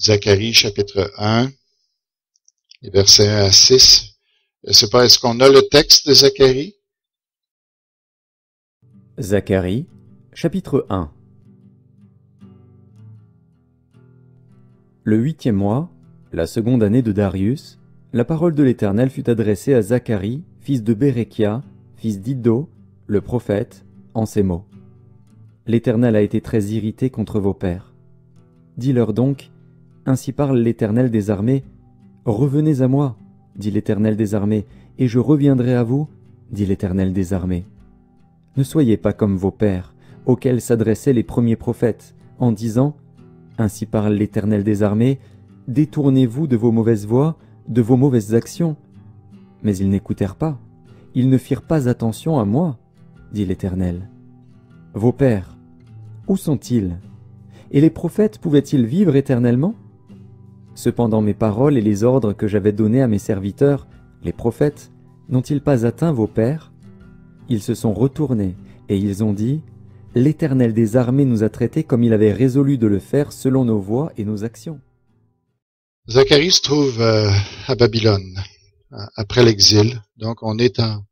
Zacharie chapitre 1, les versets 1 à 6. Je ne sais pas, est-ce qu'on a le texte de Zacharie? Zacharie, chapitre 1. Le 8e mois, la seconde année de Darius, la parole de l'Éternel fut adressée à Zacharie, fils de Béréchia, fils d'Iddo, le prophète, en ces mots. L'Éternel a été très irrité contre vos pères. Dis-leur donc, ainsi parle l'Éternel des armées, revenez à moi, dit l'Éternel des armées, et je reviendrai à vous, dit l'Éternel des armées. Ne soyez pas comme vos pères, auxquels s'adressaient les premiers prophètes, en disant, ainsi parle l'Éternel des armées, détournez-vous de vos mauvaises voies, de vos mauvaises actions. Mais ils n'écoutèrent pas, ils ne firent pas attention à moi, dit l'Éternel. Vos pères, où sont-ils? Et les prophètes pouvaient-ils vivre éternellement? Cependant mes paroles et les ordres que j'avais donnés à mes serviteurs, les prophètes, n'ont-ils pas atteint vos pères? Ils se sont retournés et ils ont dit, l'Éternel des armées nous a traités comme il avait résolu de le faire selon nos voies et nos actions. Zacharie se trouve à Babylone, après l'exil. Donc on est dans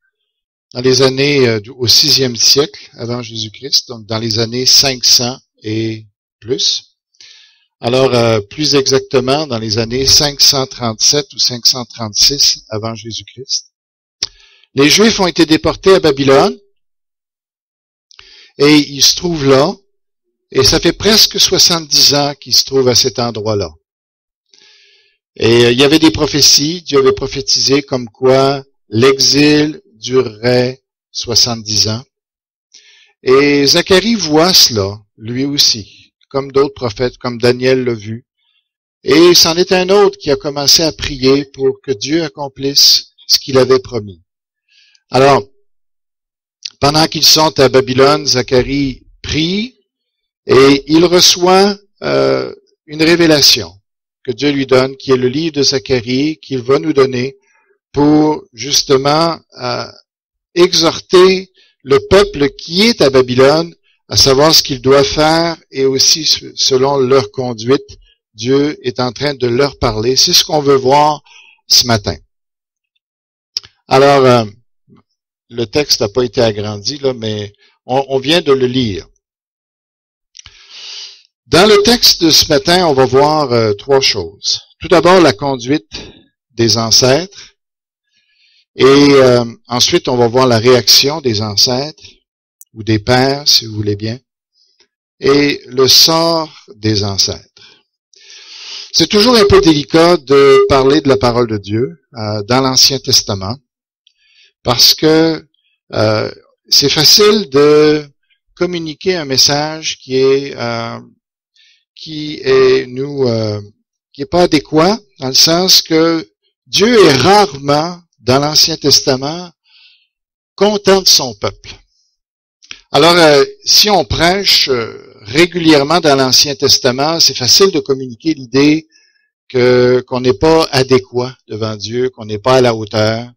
les années au 6e siècle avant Jésus-Christ, donc dans les années 500 et plus. Alors, plus exactement, dans les années 537 ou 536 avant Jésus-Christ. Les Juifs ont été déportés à Babylone et ils se trouvent là, et ça fait presque 70 ans qu'ils se trouvent à cet endroit-là. Et il y avait des prophéties, Dieu avait prophétisé comme quoi l'exil durerait 70 ans. Et Zacharie voit cela, lui aussi, comme d'autres prophètes, comme Daniel l'a vu. Et c'en est un autre qui a commencé à prier pour que Dieu accomplisse ce qu'il avait promis. Alors, pendant qu'ils sont à Babylone, Zacharie prie et il reçoit une révélation que Dieu lui donne, qui est le livre de Zacharie, qu'il va nous donner pour justement exhorter le peuple qui est à Babylone à savoir ce qu'il doit faire et aussi selon leur conduite, Dieu est en train de leur parler. C'est ce qu'on veut voir ce matin. Alors, le texte n'a pas été agrandi, là, mais on vient de le lire. Dans le texte de ce matin, on va voir trois choses. Tout d'abord, la conduite des ancêtres. Et ensuite, on va voir la réaction des ancêtres, ou des pères, si vous voulez bien, et le sort des ancêtres. C'est toujours un peu délicat de parler de la parole de Dieu dans l'Ancien Testament, parce que c'est facile de communiquer un message qui est pas adéquat, dans le sens que Dieu est rarement, dans l'Ancien Testament, content de son peuple. Alors, si on prêche régulièrement dans l'Ancien Testament, c'est facile de communiquer l'idée qu'on n'est pas adéquat devant Dieu, qu'on n'est pas à la hauteur,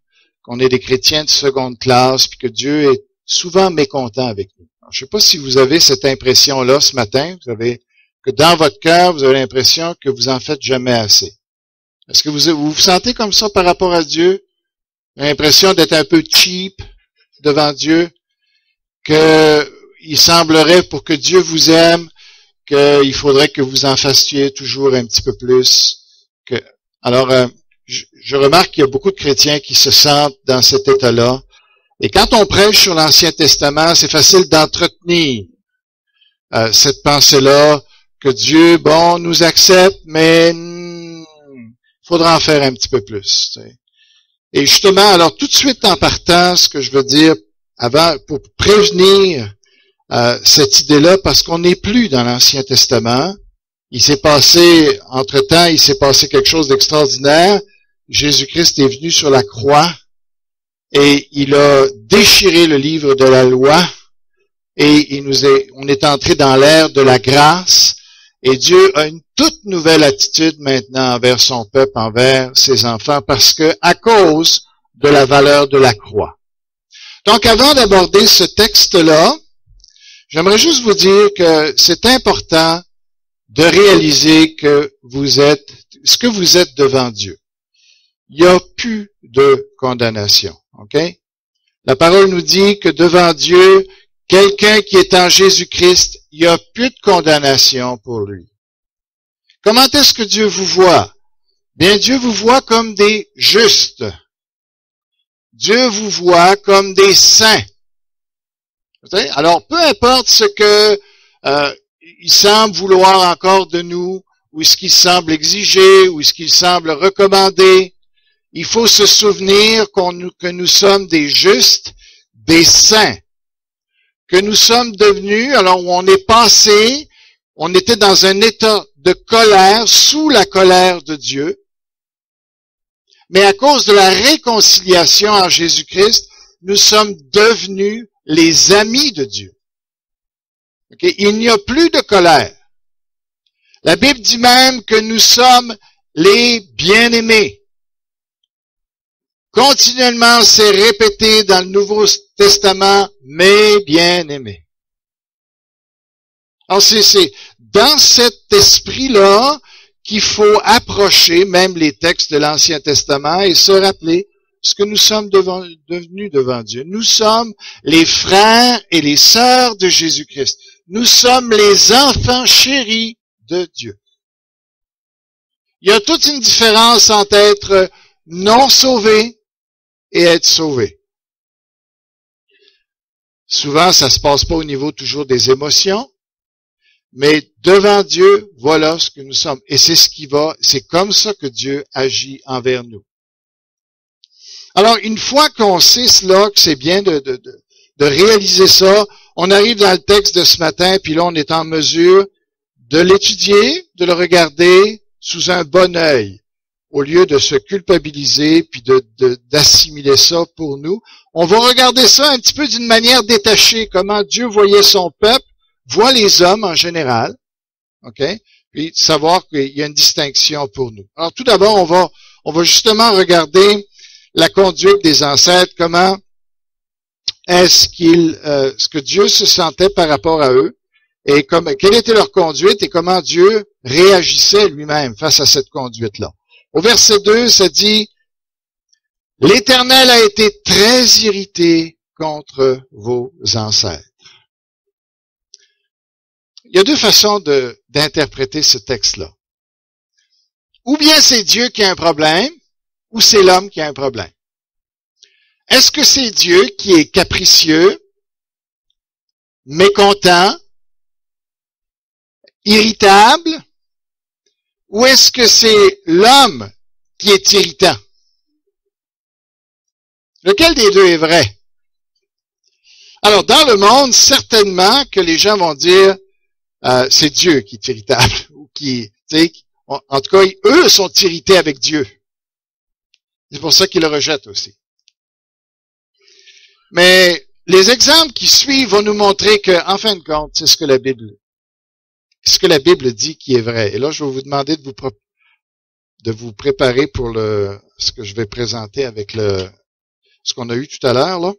qu'on est des chrétiens de seconde classe, puis que Dieu est souvent mécontent avec nous. Alors, je ne sais pas si vous avez cette impression-là ce matin, que dans votre cœur, vous avez l'impression que vous en faites jamais assez. Est-ce que vous vous sentez comme ça par rapport à Dieu? L'impression d'être un peu cheap devant Dieu? Qu'il semblerait, pour que Dieu vous aime, qu'il faudrait que vous en fassiez toujours un petit peu plus. Alors, je remarque qu'il y a beaucoup de chrétiens qui se sentent dans cet état-là. Et quand on prêche sur l'Ancien Testament, c'est facile d'entretenir cette pensée-là, que Dieu, nous accepte, mais il faudra en faire un petit peu plus. Tu sais. Et justement, alors tout de suite en partant, ce que je veux dire, avant, pour prévenir cette idée-là, parce qu'on n'est plus dans l'Ancien Testament. Il s'est passé, entre-temps, il s'est passé quelque chose d'extraordinaire. Jésus-Christ est venu sur la croix et il a déchiré le livre de la loi et on est entré dans l'ère de la grâce et Dieu a une toute nouvelle attitude maintenant envers son peuple, envers ses enfants, parce que à cause de la valeur de la croix. Donc, avant d'aborder ce texte-là, j'aimerais juste vous dire que c'est important de réaliser que vous êtes, ce que vous êtes devant Dieu. Il n'y a plus de condamnation. OK? La parole nous dit que devant Dieu, quelqu'un qui est en Jésus-Christ, il n'y a plus de condamnation pour lui. Comment est-ce que Dieu vous voit? Bien, Dieu vous voit comme des justes. Dieu vous voit comme des saints. Alors, peu importe ce que il semble vouloir encore de nous, ou ce qu'il semble exiger, ou ce qu'il semble recommander, il faut se souvenir que nous sommes des justes, des saints, que nous sommes devenus, alors où on est passé, on était dans un état de colère, sous la colère de Dieu, mais à cause de la réconciliation en Jésus-Christ, nous sommes devenus les amis de Dieu. Okay? Il n'y a plus de colère. La Bible dit même que nous sommes les bien-aimés. Continuellement, c'est répété dans le Nouveau Testament, mes bien-aimés. Alors, c'est dans cet esprit-là qu'il faut approcher même les textes de l'Ancien Testament et se rappeler ce que nous sommes devenus devant Dieu. Nous sommes les frères et les sœurs de Jésus-Christ. Nous sommes les enfants chéris de Dieu. Il y a toute une différence entre être non sauvé et être sauvé. Souvent, ça se passe pas au niveau toujours des émotions, mais devant Dieu, voilà ce que nous sommes. Et c'est comme ça que Dieu agit envers nous. Alors, une fois qu'on sait cela, que c'est bien de réaliser ça, on arrive dans le texte de ce matin, puis là, on est en mesure de l'étudier, de le regarder sous un bon œil, au lieu de se culpabiliser, puis d'assimiler ça pour nous. On va regarder ça un petit peu d'une manière détachée, comment Dieu voyait son peuple, voit les hommes en général, OK? Puis savoir qu'il y a une distinction pour nous. Alors, tout d'abord, on va justement regarder la conduite des ancêtres, comment est-ce ce que Dieu se sentait par rapport à eux, et quelle était leur conduite, et comment Dieu réagissait lui-même face à cette conduite-là. Au verset 2, ça dit, « L'Éternel a été très irrité contre vos ancêtres. » Il y a deux façons d'interpréter ce texte-là. Ou bien c'est Dieu qui a un problème, ou c'est l'homme qui a un problème. Est-ce que c'est Dieu qui est capricieux, mécontent, irritable, ou est-ce que c'est l'homme qui est irritant? Lequel des deux est vrai? Alors, dans le monde, certainement que les gens vont dire c'est Dieu qui est irritable, ou en tout cas, eux sont irrités avec Dieu. C'est pour ça qu'ils le rejettent aussi. Mais les exemples qui suivent vont nous montrer que, en fin de compte, c'est ce que la Bible dit qui est vrai. Et là, je vais vous demander de vous préparer pour ce que je vais présenter avec ce qu'on a eu tout à l'heure, là.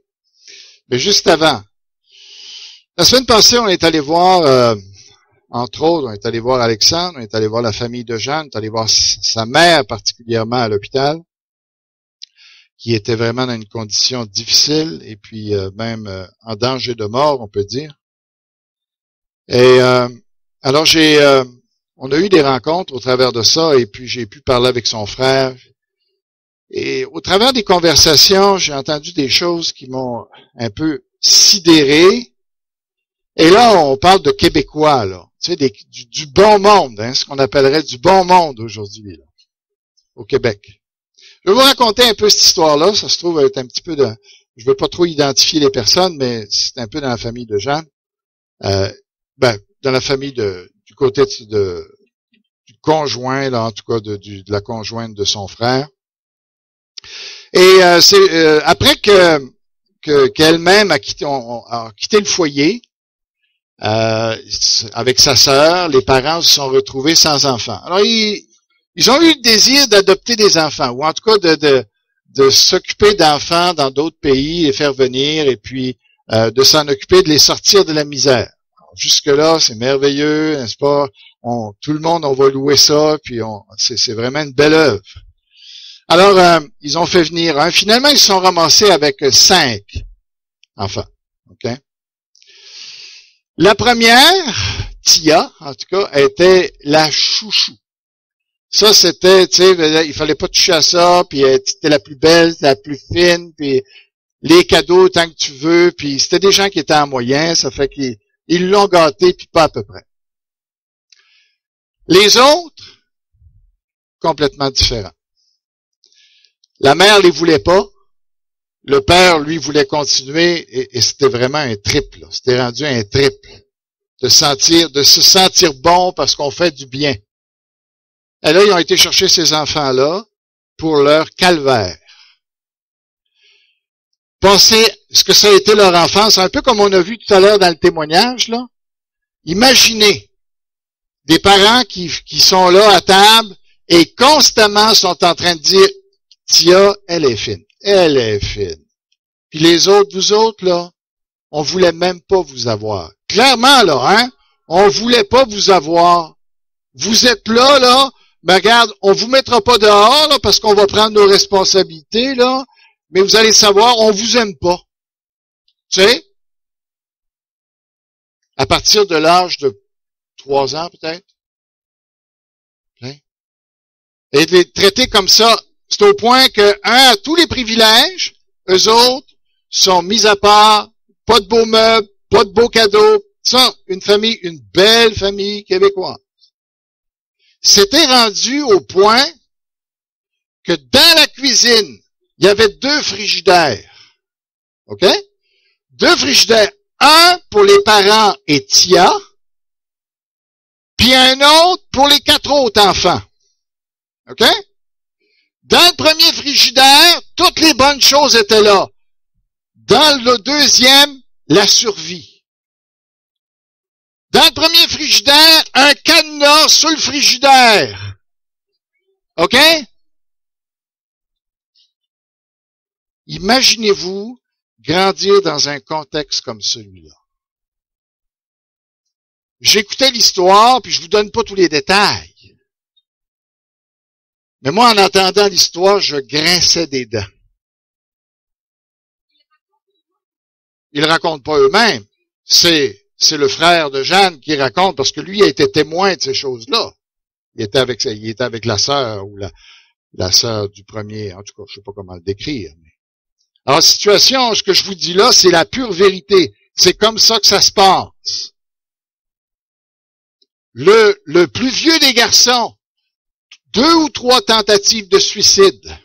Mais juste avant, la semaine passée, on est allé voir, entre autres, on est allé voir Alexandre, on est allé voir la famille de Jeanne, on est allé voir sa mère particulièrement à l'hôpital, qui était vraiment dans une condition difficile et puis même en danger de mort, on peut dire. Et alors on a eu des rencontres au travers de ça et puis j'ai pu parler avec son frère. Et au travers des conversations, j'ai entendu des choses qui m'ont un peu sidéré. Et là, on parle de Québécois, là. Tu sais, du bon monde, hein, ce qu'on appellerait du bon monde aujourd'hui, là, au Québec. Je vais vous raconter un peu cette histoire-là. Ça se trouve être un petit peu je veux pas trop identifier les personnes, mais c'est un peu dans la famille de Jeanne. Dans la famille du côté du conjoint, là, en tout cas, de la conjointe de son frère. Et après qu'elle-même a quitté le foyer, avec sa sœur, les parents se sont retrouvés sans enfants. Alors, ils ont eu le désir d'adopter des enfants, ou en tout cas de s'occuper d'enfants dans d'autres pays, les faire venir, et puis de s'en occuper, de les sortir de la misère. Jusque-là, c'est merveilleux, n'est-ce pas? tout le monde, on va louer ça, puis c'est vraiment une belle œuvre. Alors, ils ont fait venir un. Finalement, ils se sont ramassés avec 5 enfants. OK? La première, Tia, en tout cas, était la chouchou. Ça, c'était, tu sais, il fallait pas toucher à ça, puis c'était la plus belle, la plus fine, puis les cadeaux tant que tu veux, puis c'était des gens qui étaient en moyen, ça fait qu'ils l'ont gâté, puis pas à peu près. Les autres, complètement différents. La mère les voulait pas, le père, lui, voulait continuer, et c'était vraiment un triple, c'était rendu un triple, de se sentir bon parce qu'on fait du bien. Et là, ils ont été chercher ces enfants-là pour leur calvaire. Pensez ce que ça a été leur enfance, un peu comme on a vu tout à l'heure dans le témoignage, là. Imaginez des parents qui sont là à table et constamment sont en train de dire, Tia, elle est fine, elle est fine. Puis les autres, vous autres, là, on voulait même pas vous avoir. Clairement, là, hein, on voulait pas vous avoir. Vous êtes là, mais regarde, on vous mettra pas dehors, là, parce qu'on va prendre nos responsabilités, là, mais vous allez savoir, on vous aime pas. Tu sais? À partir de l'âge de 3 ans, peut-être. Hein? Et de les traiter comme ça, c'est au point que, a tous les privilèges, eux autres sont mis à part, pas de beaux meubles, pas de beaux cadeaux. Ça, une belle famille québécoise. C'était rendu au point que dans la cuisine, il y avait 2 frigidaires. OK? 2 frigidaires. Un pour les parents et Tia, puis un autre pour les 4 autres enfants. OK? Dans le premier frigidaire, toutes les bonnes choses étaient là. Dans le deuxième, la survie. Dans le premier frigidaire, un cadenas sur le frigidaire. OK? Imaginez-vous grandir dans un contexte comme celui-là. J'écoutais l'histoire, puis je vous donne pas tous les détails. Mais moi, en entendant l'histoire, je grinçais des dents. Ils racontent pas eux-mêmes. C'est le frère de Jeanne qui raconte, parce que lui a été témoin de ces choses-là. Il était avec la sœur, ou la sœur du premier, en tout cas, je sais pas comment le décrire. Alors, situation, ce que je vous dis là, c'est la pure vérité. C'est comme ça que ça se passe. Le plus vieux des garçons, 2 ou 3 tentatives de suicide.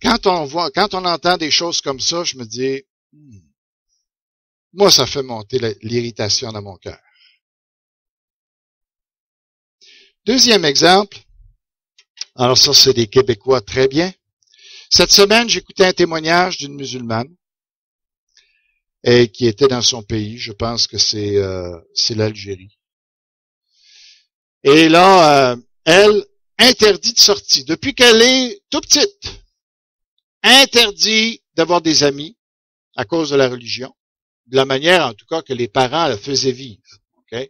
Quand on entend des choses comme ça, je me dis, moi, ça fait monter l'irritation dans mon cœur. Deuxième exemple. Alors ça, c'est des Québécois très bien. Cette semaine, j'écoutais un témoignage d'une musulmane et qui était dans son pays. Je pense que c'est l'Algérie. Et là, elle, interdit de sortie. Depuis qu'elle est tout petite, interdit d'avoir des amis à cause de la religion, de la manière, en tout cas, que les parents la faisaient vivre. OK? Je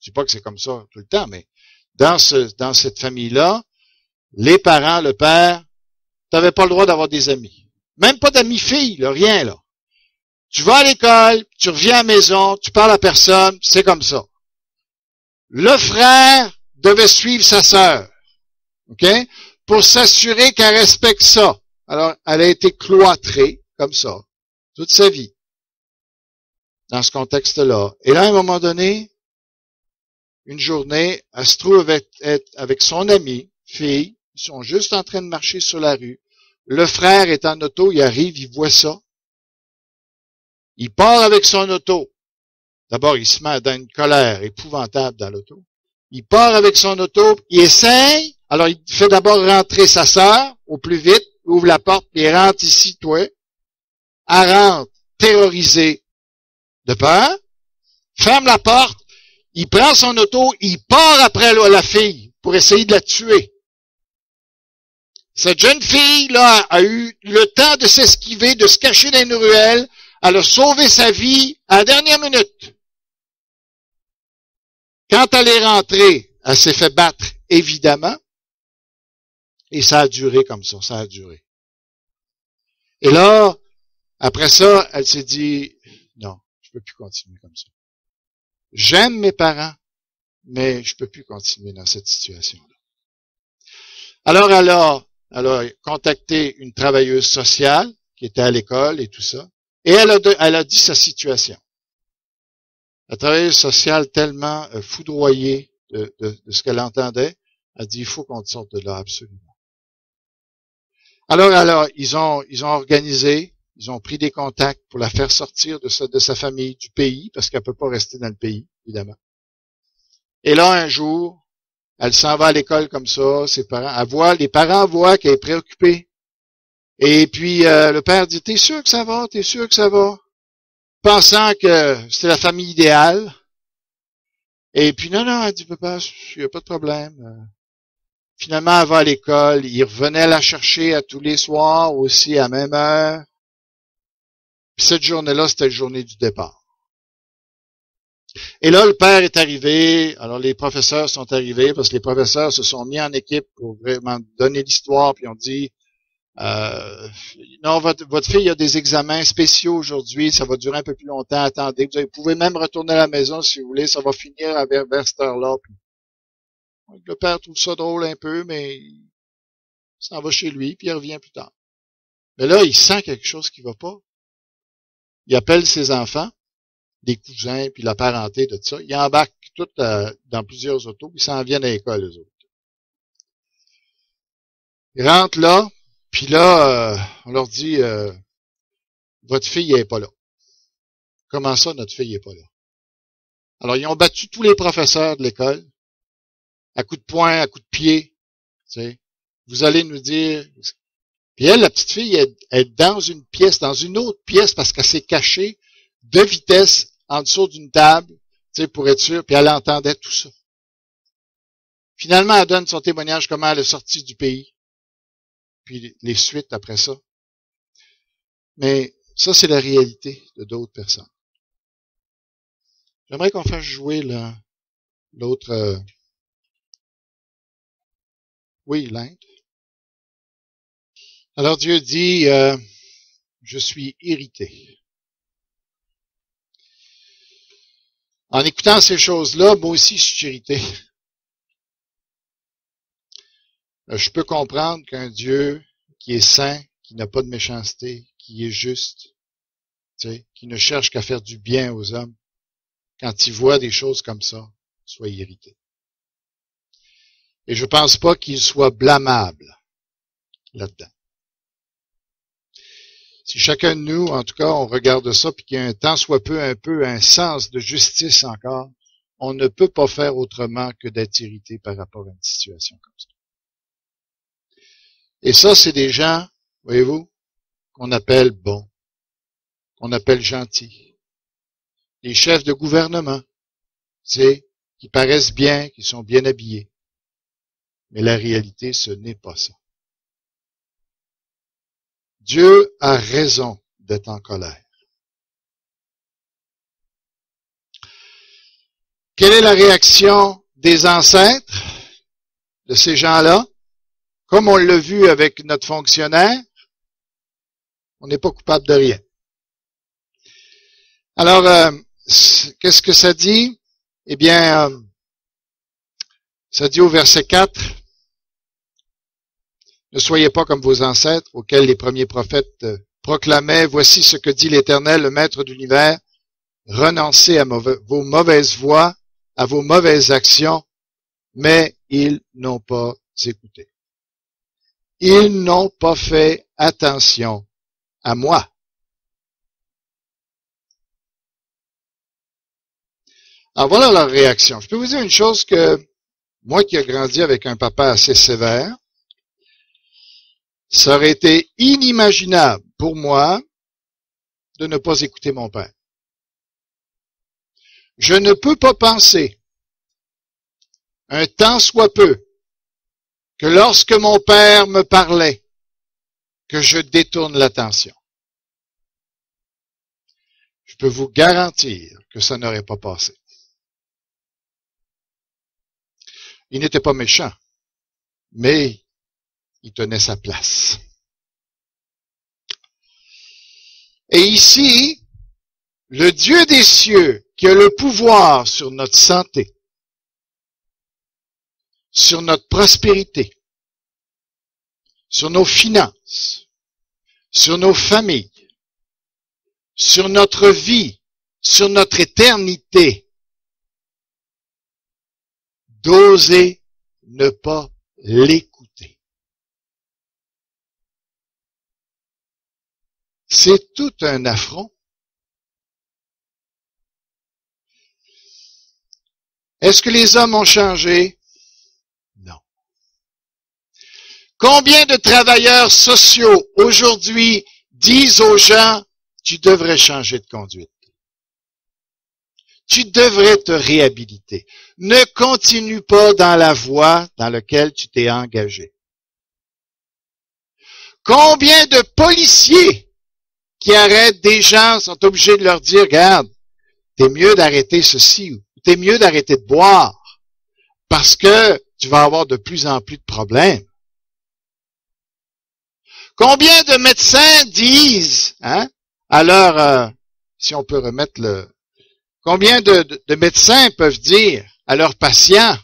dis pas que c'est comme ça tout le temps, mais dans cette famille-là, les parents, le père, t'avais pas le droit d'avoir des amis. Même pas d'amis filles, là, rien, là. Tu vas à l'école, tu reviens à la maison, tu parles à personne, c'est comme ça. Le frère devait suivre sa sœur. OK? Pour s'assurer qu'elle respecte ça. Alors, elle a été cloîtrée, comme ça, toute sa vie. Dans ce contexte-là. Et là, à un moment donné, une journée, elle se trouve avec son amie, fille. Ils sont juste en train de marcher sur la rue. Le frère est en auto, il arrive, il voit ça. Il part avec son auto. D'abord, il se met dans une colère épouvantable dans l'auto. Il part avec son auto, il essaye. Alors, il fait d'abord rentrer sa sœur au plus vite, il ouvre la porte, puis il rentre ici, toi. Elle rentre, terrorisée de peur, ferme la porte, il prend son auto, il part après la fille pour essayer de la tuer. Cette jeune fille, là, a eu le temps de s'esquiver, de se cacher dans une ruelle. Elle a sauvé sa vie à la dernière minute. Quand elle est rentrée, elle s'est fait battre, évidemment. Et ça a duré comme ça a duré. Et là, après ça, elle s'est dit, non, je peux plus continuer comme ça. J'aime mes parents, mais je peux plus continuer dans cette situation-là. Alors, elle a contacté une travailleuse sociale qui était à l'école et tout ça, et elle a dit sa situation. La travailleuse sociale, tellement foudroyée de ce qu'elle entendait, a dit, il faut qu'on sorte de là, absolument. Alors, ils ont organisé, ils ont pris des contacts pour la faire sortir de sa famille, du pays, parce qu'elle peut pas rester dans le pays, évidemment. Et là, un jour, elle s'en va à l'école comme ça, les parents voient qu'elle est préoccupée. Et puis, le père dit, t'es sûr que ça va? T'es sûr que ça va? Pensant que c'était la famille idéale. Et puis, non, elle dit, papa, il n'y a pas de problème. Finalement, elle va à l'école. Il revenait la chercher à tous les soirs, aussi à la même heure. Puis cette journée-là, c'était la journée du départ. Et là, le père est arrivé. Alors, les professeurs sont arrivés parce que les professeurs se sont mis en équipe pour vraiment donner l'histoire. Puis on dit, non, votre fille a des examens spéciaux aujourd'hui. Ça va durer un peu plus longtemps. Attendez. Vous pouvez même retourner à la maison si vous voulez. Ça va finir vers cette heure-là. Puis, le père trouve ça drôle un peu, mais il s'en va chez lui, puis il revient plus tard. Mais là, il sent quelque chose qui va pas. Il appelle ses enfants, des cousins, puis la parenté de tout ça. Ils embarquent tout dans plusieurs autos, puis ils s'en viennent à l'école, eux autres. Ils rentrent là, puis là, on leur dit, votre fille n'est pas là. Comment ça, notre fille n'est pas là? Alors, ils ont battu tous les professeurs de l'école, à coups de poing, à coups de pied. Tu sais. Vous allez nous dire... Puis elle, la petite fille, elle est dans une pièce, dans une autre pièce, parce qu'elle s'est cachée de vitesse en dessous d'une table, tu sais, pour être sûre, puis elle entendait tout ça. Finalement, elle donne son témoignage comment elle est sortie du pays, puis les suites après ça. Mais ça, c'est la réalité de d'autres personnes. J'aimerais qu'on fasse jouer l'autre... Oui, l'Inde. Alors Dieu dit, je suis irrité. En écoutant ces choses-là, moi aussi je suis irrité. Je peux comprendre qu'un Dieu qui est saint, qui n'a pas de méchanceté, qui est juste, tu sais, qui ne cherche qu'à faire du bien aux hommes, quand il voit des choses comme ça, soit irrité. Et je pense pas qu'il soit blâmable là-dedans. Si chacun de nous, en tout cas, on regarde ça, puis qu'il y a un tant soit peu un sens de justice encore, on ne peut pas faire autrement que d'être irrité par rapport à une situation comme ça. Et ça, c'est des gens, voyez-vous, qu'on appelle bons, qu'on appelle gentils. Les chefs de gouvernement, tu sais, qui paraissent bien, qui sont bien habillés. Mais la réalité, ce n'est pas ça. Dieu a raison d'être en colère. Quelle est la réaction des ancêtres de ces gens-là? Comme on l'a vu avec notre fonctionnaire, on n'est pas coupable de rien. Alors, qu'est-ce que ça dit? Eh bien, ça dit au verset 4, « Ne soyez pas comme vos ancêtres, auxquels les premiers prophètes proclamaient, « Voici ce que dit l'Éternel, le Maître de l'univers, renoncez à vos mauvaises voies, à vos mauvaises actions, mais ils n'ont pas écouté. Ils n'ont pas fait attention à moi. » Alors voilà leur réaction. Je peux vous dire une chose que moi qui ai grandi avec un papa assez sévère, ça aurait été inimaginable pour moi de ne pas écouter mon père. Je ne peux pas penser, un tant soit peu, que lorsque mon père me parlait, que je détourne l'attention. je peux vous garantir que ça n'aurait pas passé. Il n'était pas méchant, mais il tenait sa place. Et ici, le Dieu des cieux, qui a le pouvoir sur notre santé, sur notre prospérité, sur nos finances, sur nos familles, sur notre vie, sur notre éternité, d'oser ne pas l'écouter. C'est tout un affront. Est-ce que les hommes ont changé? Non. Combien de travailleurs sociaux aujourd'hui disent aux gens, tu devrais changer de conduite. Tu devrais te réhabiliter. Ne continue pas dans la voie dans laquelle tu t'es engagé. Combien de policiers qui arrêtent des gens sont obligés de leur dire, regarde, t'es mieux d'arrêter ceci ou t'es mieux d'arrêter de boire parce que tu vas avoir de plus en plus de problèmes. Combien de médecins disent, alors, si on peut remettre combien de médecins peuvent dire à leurs patients,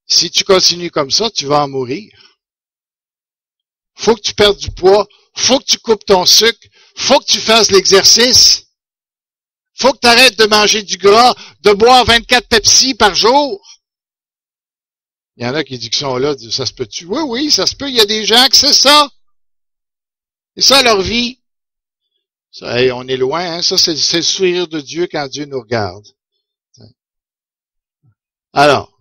si tu continues comme ça, tu vas en mourir. Faut que tu perdes du poids, faut que tu coupes ton sucre, faut que tu fasses l'exercice, faut que tu arrêtes de manger du gras, de boire 24 Pepsi par jour. Il y en a qui disent qu'ils sont là, ça se peut-tu? Oui, ça se peut, il y a des gens que c'est ça. C'est ça leur vie. Ça, on est loin, ça c'est le sourire de Dieu quand Dieu nous regarde. Alors,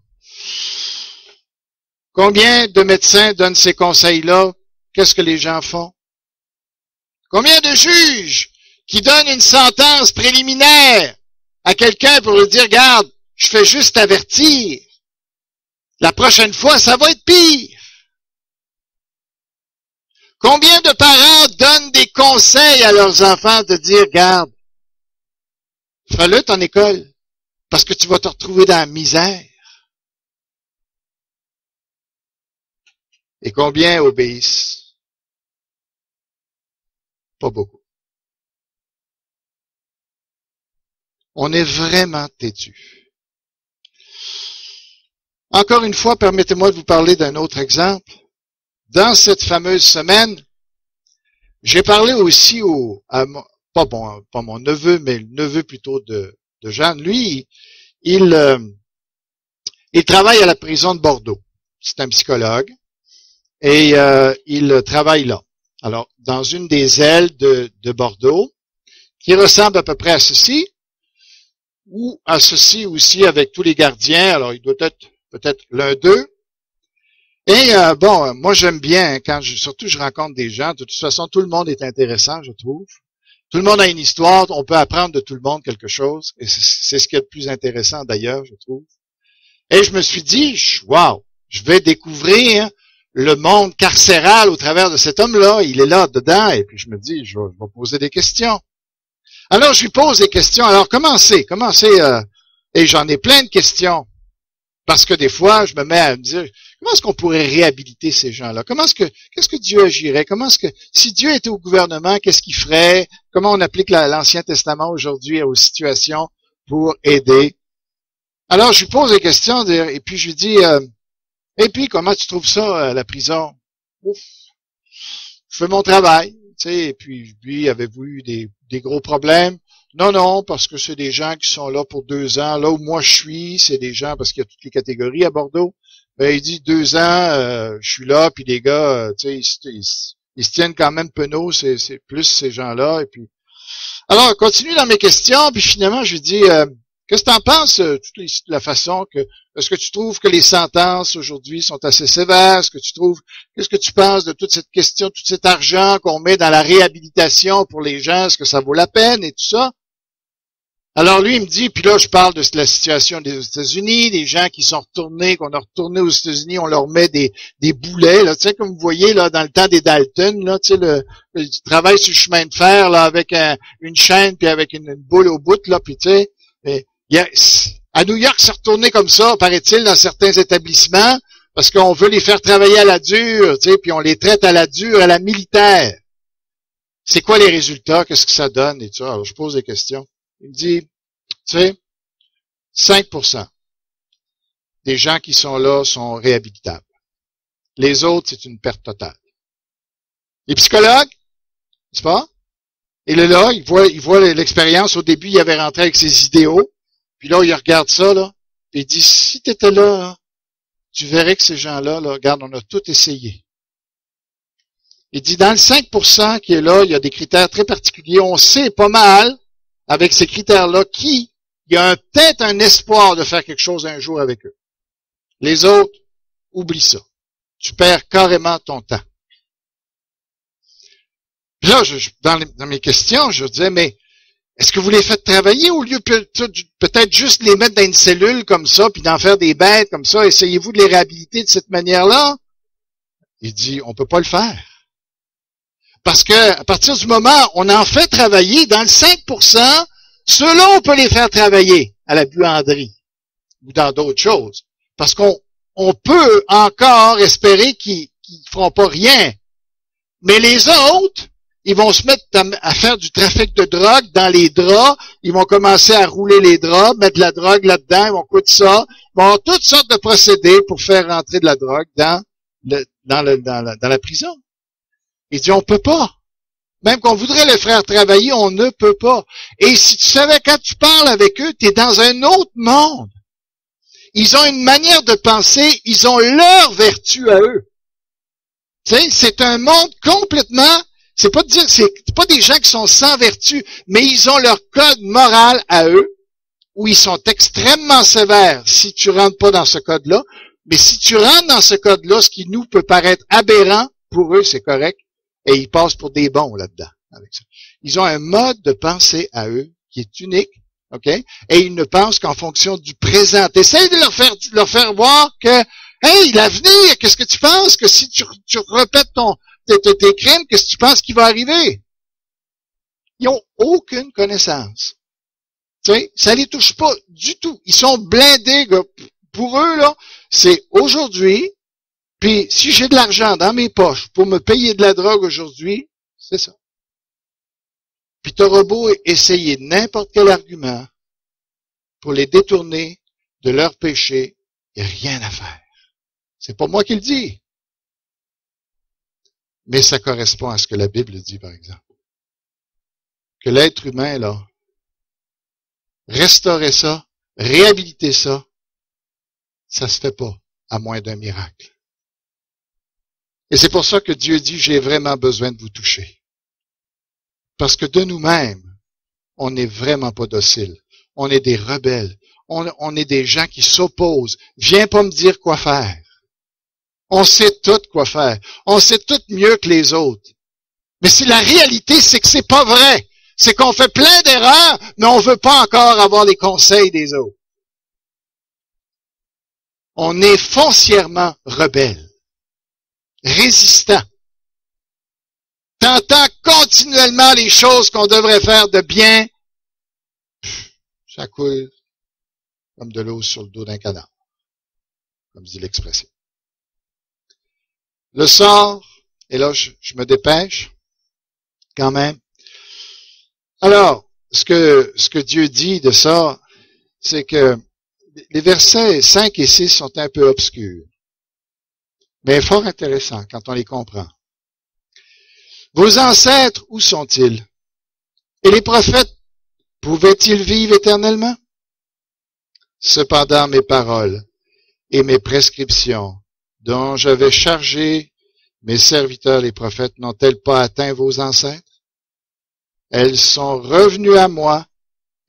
combien de médecins donnent ces conseils-là? Qu'est-ce que les gens font? Combien de juges qui donnent une sentence préliminaire à quelqu'un pour lui dire, regarde, je fais juste t'avertir. La prochaine fois, ça va être pire. Combien de parents donnent des conseils à leurs enfants de dire, regarde, fais-le ton école, parce que tu vas te retrouver dans la misère. Et combien obéissent? Pas beaucoup. On est vraiment têtu. Encore une fois, permettez-moi de vous parler d'un autre exemple. Dans cette fameuse semaine, j'ai parlé aussi pas mon neveu, mais le neveu plutôt de Jeanne. Lui, il travaille à la prison de Bordeaux. C'est un psychologue. Et il travaille là. Alors, dans une des ailes de Bordeaux, qui ressemble à peu près à ceci, ou à ceci aussi avec tous les gardiens. Alors, il doit être peut-être l'un d'eux. Et moi j'aime bien quand surtout je rencontre des gens. De toute façon, tout le monde est intéressant, je trouve. Tout le monde a une histoire. On peut apprendre de tout le monde quelque chose. Et c'est ce qui est le plus intéressant d'ailleurs, je trouve. Et je me suis dit, wow, je vais découvrir le monde carcéral au travers de cet homme-là. Il est là dedans. Et puis je me dis, je vais poser des questions. Alors je lui pose des questions. Alors commencez. Et j'en ai plein de questions. Parce que des fois, je me mets à me dire, comment est-ce qu'on pourrait réhabiliter ces gens-là? Qu'est-ce que Dieu agirait? Si Dieu était au gouvernement, qu'est-ce qu'il ferait? Comment on applique l'Ancien Testament aujourd'hui aux situations pour aider? Alors, je lui pose des questions, et puis je lui dis, et puis, comment tu trouves ça, la prison? Ouf, je fais mon travail, tu sais, et puis, lui, avez-vous eu des gros problèmes? Non, parce que c'est des gens qui sont là pour 2 ans. Là où moi je suis, c'est des gens, parce qu'il y a toutes les catégories à Bordeaux. Ben, il dit 2 ans, je suis là, puis les gars, tu sais, ils se tiennent quand même penauds, c'est plus ces gens-là. Et puis, alors, continue dans mes questions, puis finalement, je lui dis, qu'est-ce que tu en penses de la façon est-ce que tu trouves que les sentences aujourd'hui sont assez sévères? Qu'est-ce que tu penses de toute cette question, tout cet argent qu'on met dans la réhabilitation pour les gens? Est-ce que ça vaut la peine et tout ça? Alors lui, il me dit, puis là, je parle de la situation des États-Unis, des gens qui sont retournés, qu'on a retourné aux États-Unis, on leur met des boulets, là, tu sais, comme vous voyez, là, dans le temps des Dalton, là, tu sais, le travail sur le chemin de fer, là, avec une chaîne, puis avec une boule au bout, là, puis tu sais, à New York, c'est retourné comme ça, paraît-il, dans certains établissements, parce qu'on veut les faire travailler à la dure, tu sais, puis on les traite à la dure, à la militaire. C'est quoi les résultats? Qu'est-ce que ça donne? Et tu vois, alors je pose des questions. Il me dit, tu sais, 5% des gens qui sont là sont réhabilitables. Les autres, c'est une perte totale. Les psychologues, n'est-ce pas? Et là, il voit l'expérience. Au début, il avait rentré avec ses idéaux. Puis là, il regarde ça, là. Puis il dit, si tu étais là, tu verrais que ces gens-là, là, regarde, on a tout essayé. Il dit, dans le 5% qui est là, il y a des critères très particuliers. On sait pas mal, avec ces critères-là, il y a peut-être un espoir de faire quelque chose un jour avec eux. Les autres, oublie ça. Tu perds carrément ton temps. Puis là, dans mes questions, je disais, mais est-ce que vous les faites travailler au lieu peut-être juste les mettre dans une cellule comme ça, puis d'en faire des bêtes comme ça? Essayez-vous de les réhabiliter de cette manière-là? Il dit, on peut pas le faire. Parce que à partir du moment où on en fait travailler, dans le 5%, ceux-là, on peut les faire travailler à la buanderie ou dans d'autres choses. Parce qu'on peut encore espérer qu'ils feront pas rien. Mais les autres, ils vont se mettre à faire du trafic de drogue dans les draps. Ils vont commencer à rouler les draps, mettre de la drogue là-dedans, ils vont coûter ça. Ils vont avoir toutes sortes de procédés pour faire rentrer de la drogue dans la prison. Il dit, on peut pas. Même qu'on voudrait les faire travailler, on ne peut pas. Et si tu savais, quand tu parles avec eux, tu es dans un autre monde. Ils ont une manière de penser, ils ont leur vertu à eux. Tu sais, c'est un monde complètement, c'est pas pas des gens qui sont sans vertu, mais ils ont leur code moral à eux, où ils sont extrêmement sévères si tu rentres pas dans ce code-là. Mais si tu rentres dans ce code-là, ce qui nous peut paraître aberrant, pour eux, c'est correct. Et ils passent pour des bons là-dedans. Avec ça. Ils ont un mode de pensée à eux qui est unique, ok? Et ils ne pensent qu'en fonction du présent. Essaye de leur faire voir que, hey, l'avenir, qu'est-ce que tu penses que si tu répètes tes crimes, qu'est-ce que tu penses qui va arriver? Ils ont aucune connaissance. Tu sais, ça les touche pas du tout. Ils sont blindés, gars. Pour eux, là, c'est aujourd'hui. Puis, si j'ai de l'argent dans mes poches pour me payer de la drogue aujourd'hui, c'est ça. Puis, t'auras beau essayer n'importe quel argument pour les détourner de leur péché, il n'y a rien à faire. C'est pas moi qui le dis. Mais ça correspond à ce que la Bible dit, par exemple. Que l'être humain, là, restaurer ça, réhabiliter ça, ça se fait pas à moins d'un miracle. Et c'est pour ça que Dieu dit, j'ai vraiment besoin de vous toucher. Parce que de nous-mêmes, on n'est vraiment pas docile. On est des rebelles. On est des gens qui s'opposent. Viens pas me dire quoi faire. On sait tout quoi faire. On sait tout mieux que les autres. Mais si la réalité, c'est que c'est pas vrai. C'est qu'on fait plein d'erreurs, mais on veut pas encore avoir les conseils des autres. On est foncièrement rebelles. Résistant. T'entends continuellement les choses qu'on devrait faire de bien, ça coule comme de l'eau sur le dos d'un cadavre, comme dit l'expression. Le sort, et là je me dépêche, quand même. Alors, ce que Dieu dit de ça, c'est que les versets 5 et 6 sont un peu obscurs. Mais fort intéressant quand on les comprend. Vos ancêtres, où sont-ils? Et les prophètes, pouvaient-ils vivre éternellement? Cependant, mes paroles et mes prescriptions, dont j'avais chargé mes serviteurs les prophètes, n'ont-elles pas atteint vos ancêtres? Elles sont revenues à moi,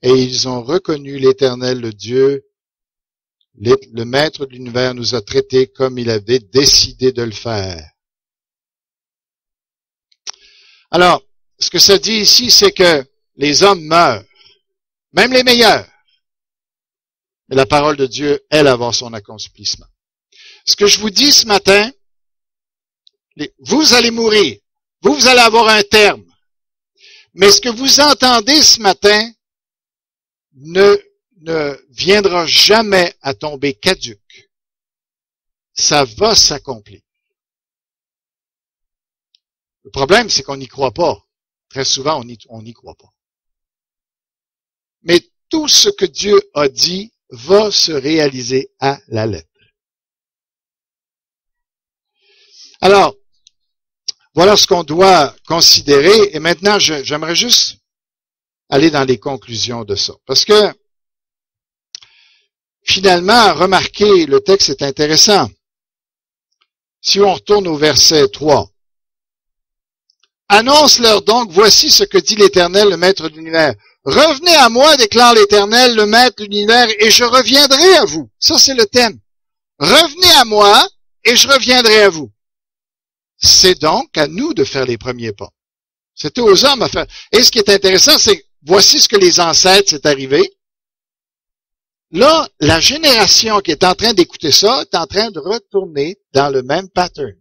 et ils ont reconnu l'Éternel, le Dieu. Le Maître de l'univers nous a traités comme il avait décidé de le faire. Alors, ce que ça dit ici, c'est que les hommes meurent. même les meilleurs. Mais la parole de Dieu, elle, va avoir son accomplissement. Ce que je vous dis ce matin, vous allez mourir. Vous allez avoir un terme. Mais ce que vous entendez ce matin ne viendra jamais à tomber caduc. Ça va s'accomplir. Le problème, c'est qu'on n'y croit pas. Très souvent, on n'y croit pas. Mais tout ce que Dieu a dit va se réaliser à la lettre. Alors, voilà ce qu'on doit considérer. Et maintenant, j'aimerais juste aller dans les conclusions de ça. Parce que, finalement, remarquez, le texte est intéressant. Si on retourne au verset 3. Annonce-leur donc, voici ce que dit l'Éternel, le Maître de l'univers. Revenez à moi, déclare l'Éternel, le Maître de l'univers, et je reviendrai à vous. Ça, c'est le thème. Revenez à moi, et je reviendrai à vous. C'est donc à nous de faire les premiers pas. C'était aux hommes à faire. Et ce qui est intéressant, c'est, voici ce que les ancêtres s'est arrivé. Là, la génération qui est en train d'écouter ça est en train de retourner dans le même pattern.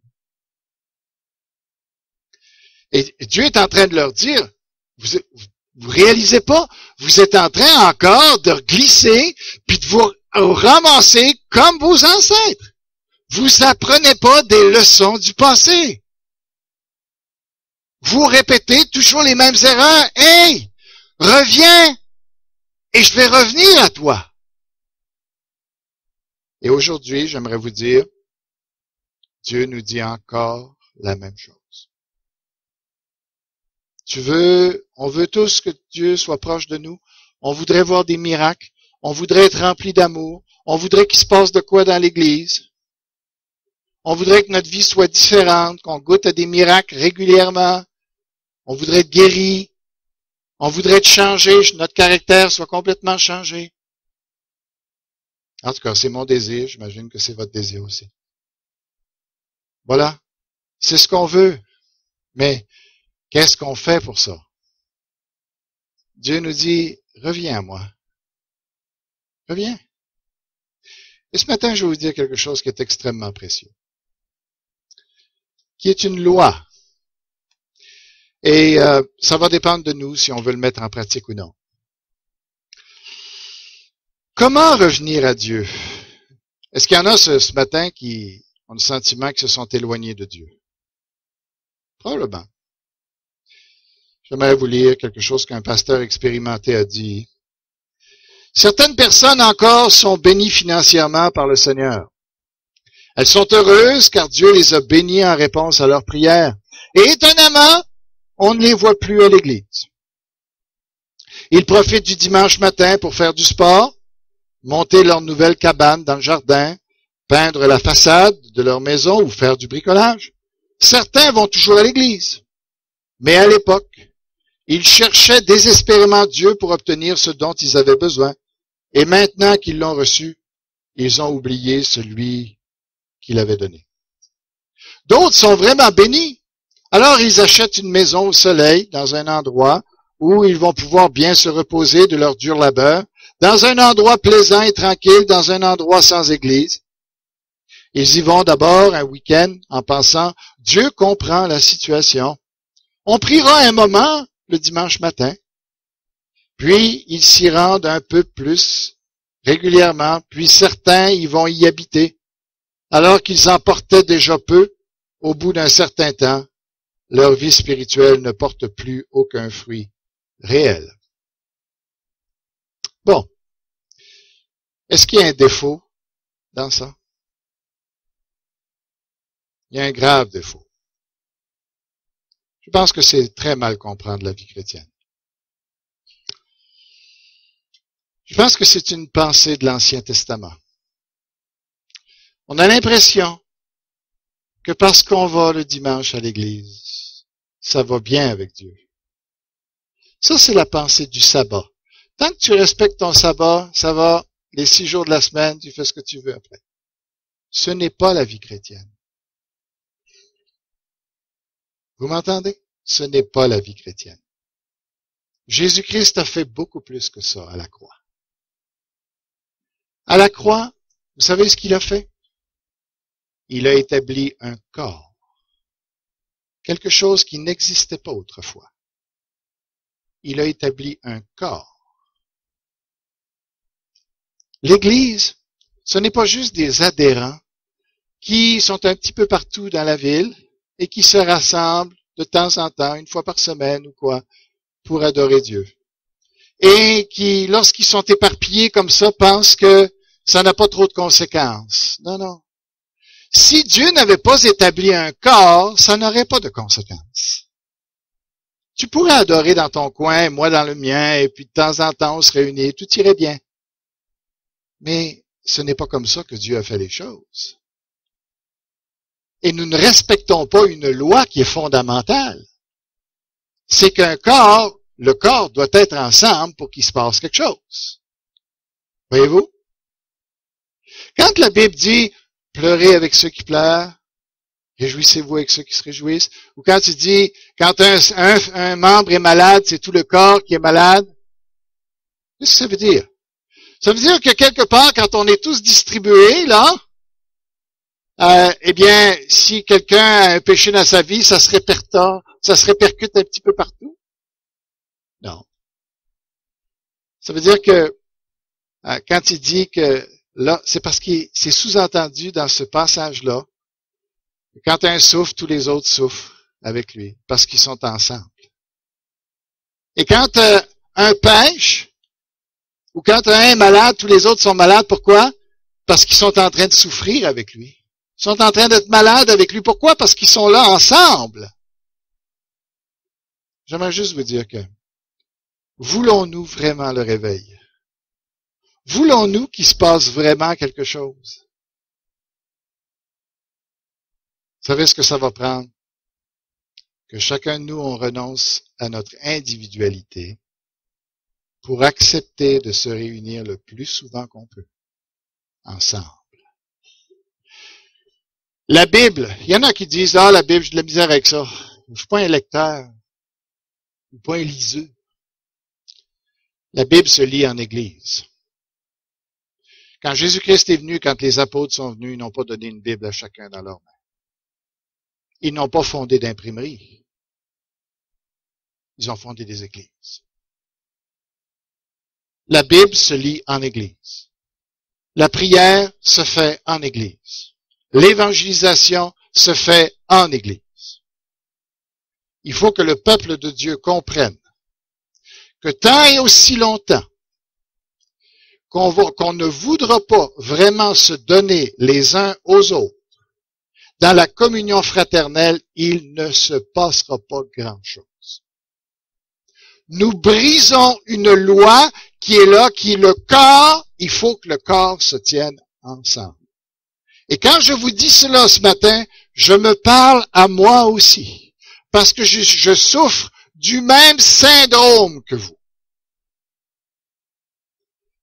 Et Dieu est en train de leur dire, vous réalisez pas, vous êtes en train encore de glisser puis de vous ramasser comme vos ancêtres. Vous apprenez pas des leçons du passé. Vous répétez toujours les mêmes erreurs. Hey, reviens et je vais revenir à toi. Et aujourd'hui, j'aimerais vous dire, Dieu nous dit encore la même chose. On veut tous que Dieu soit proche de nous. On voudrait voir des miracles. On voudrait être rempli d'amour. On voudrait qu'il se passe de quoi dans l'Église. On voudrait que notre vie soit différente, qu'on goûte à des miracles régulièrement. On voudrait être guéri. On voudrait être changé, notre caractère soit complètement changé. En tout cas, c'est mon désir. J'imagine que c'est votre désir aussi. Voilà. C'est ce qu'on veut. Mais qu'est-ce qu'on fait pour ça? Dieu nous dit, reviens à moi. Reviens. Et ce matin, je vais vous dire quelque chose qui est extrêmement précieux. Qui est une loi. Et ça va dépendre de nous si on veut le mettre en pratique ou non. Comment revenir à Dieu? Est-ce qu'il y en a ce matin qui ont le sentiment qu'ils se sont éloignés de Dieu? Probablement. J'aimerais vous lire quelque chose qu'un pasteur expérimenté a dit. Certaines personnes encore sont bénies financièrement par le Seigneur. Elles sont heureuses car Dieu les a bénies en réponse à leurs prières. Et étonnamment, on ne les voit plus à l'église. Ils profitent du dimanche matin pour faire du sport, monter leur nouvelle cabane dans le jardin, peindre la façade de leur maison ou faire du bricolage. Certains vont toujours à l'église. Mais à l'époque, ils cherchaient désespérément Dieu pour obtenir ce dont ils avaient besoin. Et maintenant qu'ils l'ont reçu, ils ont oublié celui qu'il avait donné. D'autres sont vraiment bénis. Alors ils achètent une maison au soleil dans un endroit où ils vont pouvoir bien se reposer de leur dur labeur, dans un endroit plaisant et tranquille, dans un endroit sans église. Ils y vont d'abord un week-end en pensant, Dieu comprend la situation. On priera un moment le dimanche matin, puis ils s'y rendent un peu plus régulièrement, puis certains y vont y habiter. Alors qu'ils en portaient déjà peu, au bout d'un certain temps, leur vie spirituelle ne porte plus aucun fruit réel. Bon. Est-ce qu'il y a un défaut dans ça? Il y a un grave défaut. Je pense que c'est très mal comprendre la vie chrétienne. Je pense que c'est une pensée de l'Ancien Testament. On a l'impression que parce qu'on va le dimanche à l'église, ça va bien avec Dieu. Ça, c'est la pensée du sabbat. Tant que tu respectes ton sabbat, ça va, les 6 jours de la semaine, tu fais ce que tu veux après. Ce n'est pas la vie chrétienne. Vous m'entendez? Ce n'est pas la vie chrétienne. Jésus-Christ a fait beaucoup plus que ça à la croix. À la croix, vous savez ce qu'il a fait? Il a établi un corps. Quelque chose qui n'existait pas autrefois. Il a établi un corps. L'Église, ce n'est pas juste des adhérents qui sont un petit peu partout dans la ville et qui se rassemblent de temps en temps, une fois par semaine ou quoi, pour adorer Dieu. Et qui, lorsqu'ils sont éparpillés comme ça, pensent que ça n'a pas trop de conséquences. Non, non. Si Dieu n'avait pas établi un corps, ça n'aurait pas de conséquences. Tu pourrais adorer dans ton coin, moi dans le mien, et puis de temps en temps on se réunit, tout irait bien. Mais ce n'est pas comme ça que Dieu a fait les choses. Et nous ne respectons pas une loi qui est fondamentale. C'est qu'un corps, le corps doit être ensemble pour qu'il se passe quelque chose. Voyez-vous? Quand la Bible dit « pleurez avec ceux qui pleurent », « réjouissez-vous avec ceux qui se réjouissent », ou quand il dit « quand un membre est malade, c'est tout le corps qui est malade », qu'est-ce que ça veut dire? Ça veut dire que quelque part, quand on est tous distribués, là, eh bien, si quelqu'un a un péché dans sa vie, ça se répercute un petit peu partout? Non. Ça veut dire que quand il dit que là, c'est parce que c'est sous-entendu dans ce passage-là, quand un souffre, tous les autres souffrent avec lui, parce qu'ils sont ensemble. Et quand un pêche, ou quand un est malade, tous les autres sont malades, pourquoi? Parce qu'ils sont en train de souffrir avec lui. Ils sont en train d'être malades avec lui. Pourquoi? Parce qu'ils sont là ensemble. J'aimerais juste vous dire que voulons-nous vraiment le réveil? Voulons-nous qu'il se passe vraiment quelque chose? Vous savez ce que ça va prendre? Que chacun de nous, on renonce à notre individualité pour accepter de se réunir le plus souvent qu'on peut, ensemble. La Bible, il y en a qui disent « Ah, la Bible, j'ai de la misère avec ça. Je suis pas un lecteur. Je suis pas un liseux. » La Bible se lit en Église. Quand Jésus-Christ est venu, quand les apôtres sont venus, ils n'ont pas donné une Bible à chacun dans leurs mains. Ils n'ont pas fondé d'imprimerie. Ils ont fondé des églises. La Bible se lit en Église. La prière se fait en Église. L'évangélisation se fait en Église. Il faut que le peuple de Dieu comprenne que tant et aussi longtemps qu'on ne voudra pas vraiment se donner les uns aux autres dans la communion fraternelle, il ne se passera pas grand-chose. Nous brisons une loi qui est là, qui est le corps. Il faut que le corps se tienne ensemble. Et quand je vous dis cela ce matin, je me parle à moi aussi, parce que je souffre du même syndrome que vous.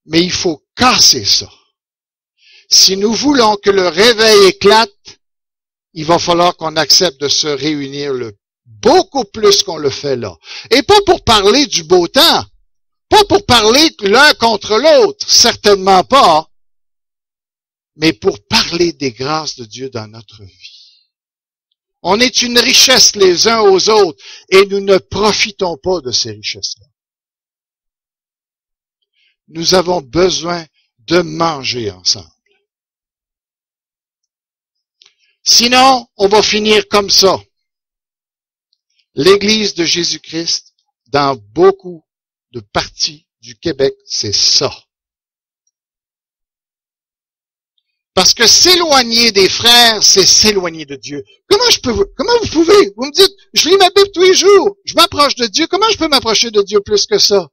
Mais il faut casser ça. Si nous voulons que le réveil éclate, il va falloir qu'on accepte de se réunir beaucoup plus qu'on le fait là. Et pas pour parler du beau temps, pas pour parler l'un contre l'autre, certainement pas, mais pour parler des grâces de Dieu dans notre vie. On est une richesse les uns aux autres et nous ne profitons pas de ces richesses-là. Nous avons besoin de manger ensemble. Sinon, on va finir comme ça. L'Église de Jésus-Christ, dans beaucoup de parties du Québec, c'est ça. Parce que s'éloigner des frères, c'est s'éloigner de Dieu. Comment vous pouvez? Vous me dites, je lis ma Bible tous les jours, je m'approche de Dieu. Comment je peux m'approcher de Dieu plus que ça?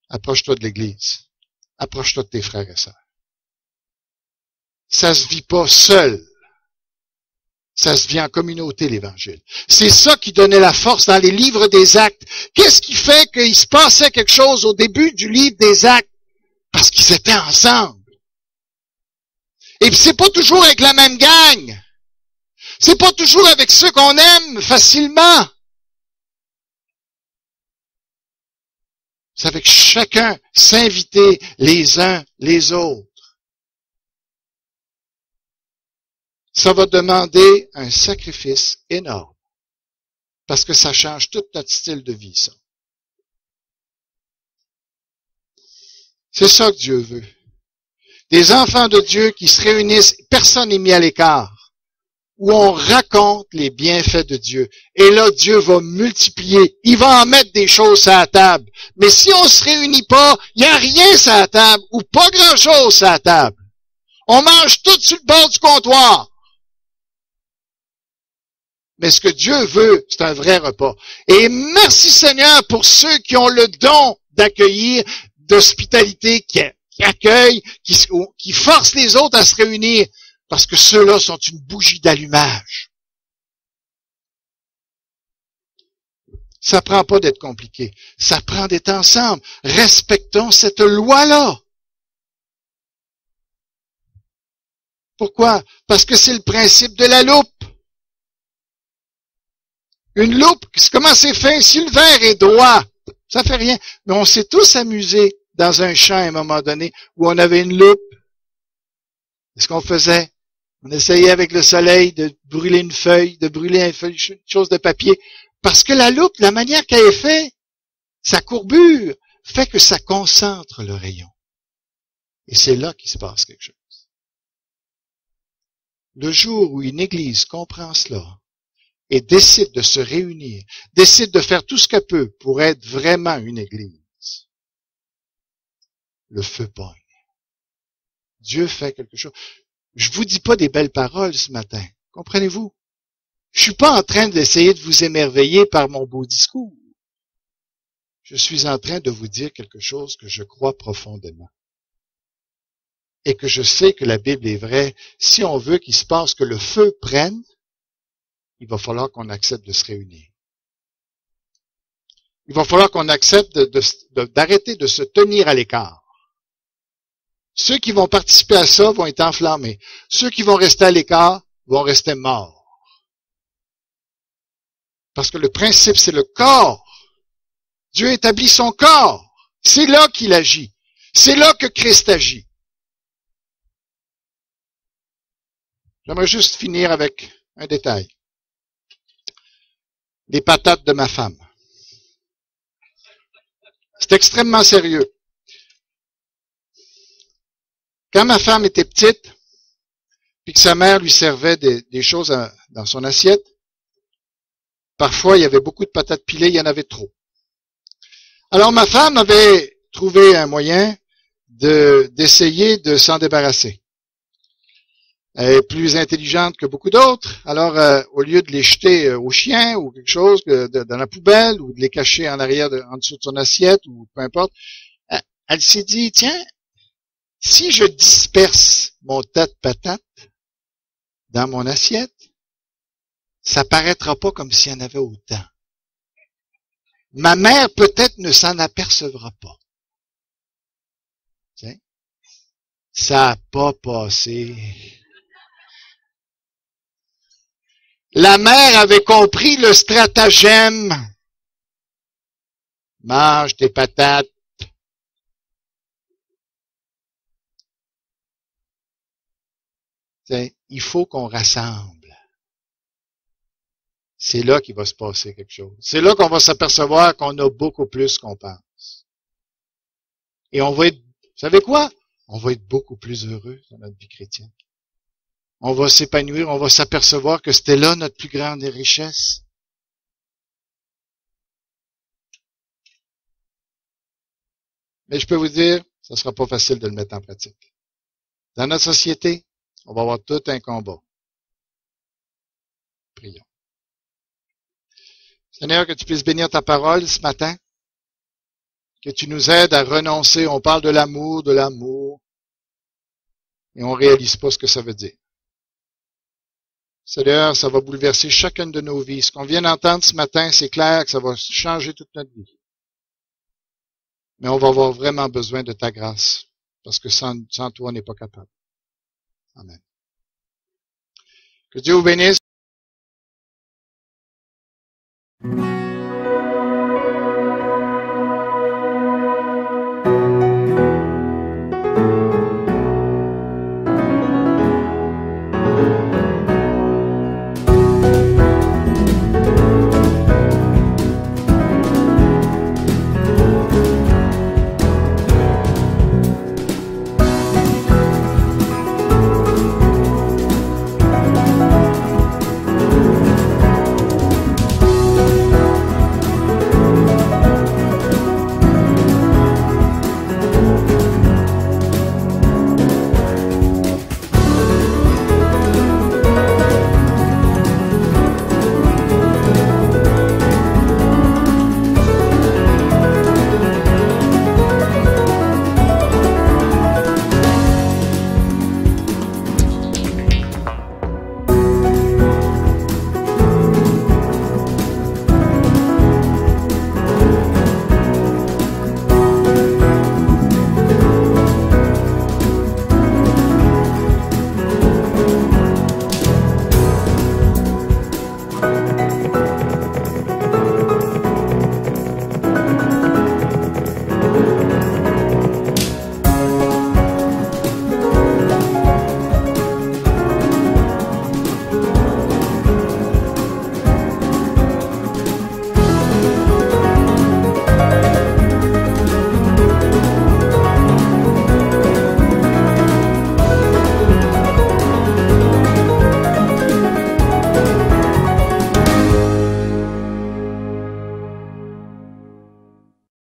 Approche-toi de l'Église. Approche-toi de tes frères et sœurs. Ça se vit pas seul. Ça se vit en communauté, l'Évangile. C'est ça qui donnait la force dans les livres des Actes. Qu'est-ce qui fait qu'il se passait quelque chose au début du livre des Actes? Parce qu'ils étaient ensemble. Et puis c'est pas toujours avec la même gang. C'est pas toujours avec ceux qu'on aime facilement. C'est avec chacun s'inviter les uns les autres. Ça va demander un sacrifice énorme. Parce que ça change tout notre style de vie, ça. C'est ça que Dieu veut. Des enfants de Dieu qui se réunissent, personne n'est mis à l'écart, où on raconte les bienfaits de Dieu. Et là, Dieu va multiplier. Il va en mettre des choses à la table. Mais si on se réunit pas, il n'y a rien à la table, ou pas grand-chose à la table. On mange tout sur le bord du comptoir. Mais ce que Dieu veut, c'est un vrai repas. Et merci Seigneur pour ceux qui ont le don d'accueillir, d'hospitalité, qui accueillent, qui forcent les autres à se réunir, parce que ceux-là sont une bougie d'allumage. Ça prend pas d'être compliqué. Ça prend d'être ensemble. Respectons cette loi-là. Pourquoi? Parce que c'est le principe de la loupe. Une loupe, comment c'est fin? Si le verre est droit, ça fait rien. Mais on s'est tous amusés dans un champ à un moment donné où on avait une loupe. C'est ce qu'on faisait. On essayait avec le soleil de brûler une feuille, une chose de papier. Parce que la loupe, la manière qu'elle est faite, sa courbure, fait que ça concentre le rayon. Et c'est là qu'il se passe quelque chose. Le jour où une église comprend cela, et décide de se réunir, décide de faire tout ce qu'elle peut pour être vraiment une église, le feu pogne. Dieu fait quelque chose. Je vous dis pas des belles paroles ce matin. Comprenez-vous? Je suis pas en train d'essayer de vous émerveiller par mon beau discours. Je suis en train de vous dire quelque chose que je crois profondément. Et que je sais que la Bible est vraie. Si on veut qu'il se passe que le feu prenne, il va falloir qu'on accepte de se réunir. Il va falloir qu'on accepte d'arrêter de se tenir à l'écart. Ceux qui vont participer à ça vont être enflammés. Ceux qui vont rester à l'écart vont rester morts. Parce que le principe, c'est le corps. Dieu établit son corps. C'est là qu'il agit. C'est là que Christ agit. J'aimerais juste finir avec un détail. Les patates de ma femme. C'est extrêmement sérieux. Quand ma femme était petite, puis que sa mère lui servait des choses dans son assiette, parfois il y avait beaucoup de patates pilées, il y en avait trop. Alors ma femme avait trouvé un moyen d'essayer de s'en débarrasser. Elle est plus intelligente que beaucoup d'autres. Alors, au lieu de les jeter au chien ou quelque chose dans la poubelle ou de les cacher en arrière, en dessous de son assiette ou peu importe, elle s'est dit, tiens, si je disperse mon tas de patates dans mon assiette, ça paraîtra pas comme s'il y en avait autant. Ma mère peut-être ne s'en apercevra pas. Tiens, ça n'a pas passé. La mère avait compris le stratagème. Mange tes patates. Il faut qu'on rassemble. C'est là qu'il va se passer quelque chose. C'est là qu'on va s'apercevoir qu'on a beaucoup plus qu'on pense. Et on va être, vous savez quoi? On va être beaucoup plus heureux dans notre vie chrétienne. On va s'épanouir, on va s'apercevoir que c'était là notre plus grande richesse. Mais je peux vous dire, ça sera pas facile de le mettre en pratique. Dans notre société, on va avoir tout un combat. Prions. Seigneur, que tu puisses bénir ta parole ce matin, que tu nous aides à renoncer. On parle de l'amour, et on réalise pas ce que ça veut dire. Seigneur, ça va bouleverser chacune de nos vies. Ce qu'on vient d'entendre ce matin, c'est clair que ça va changer toute notre vie. Mais on va avoir vraiment besoin de ta grâce, parce que sans toi, on n'est pas capable. Amen. Que Dieu vous bénisse.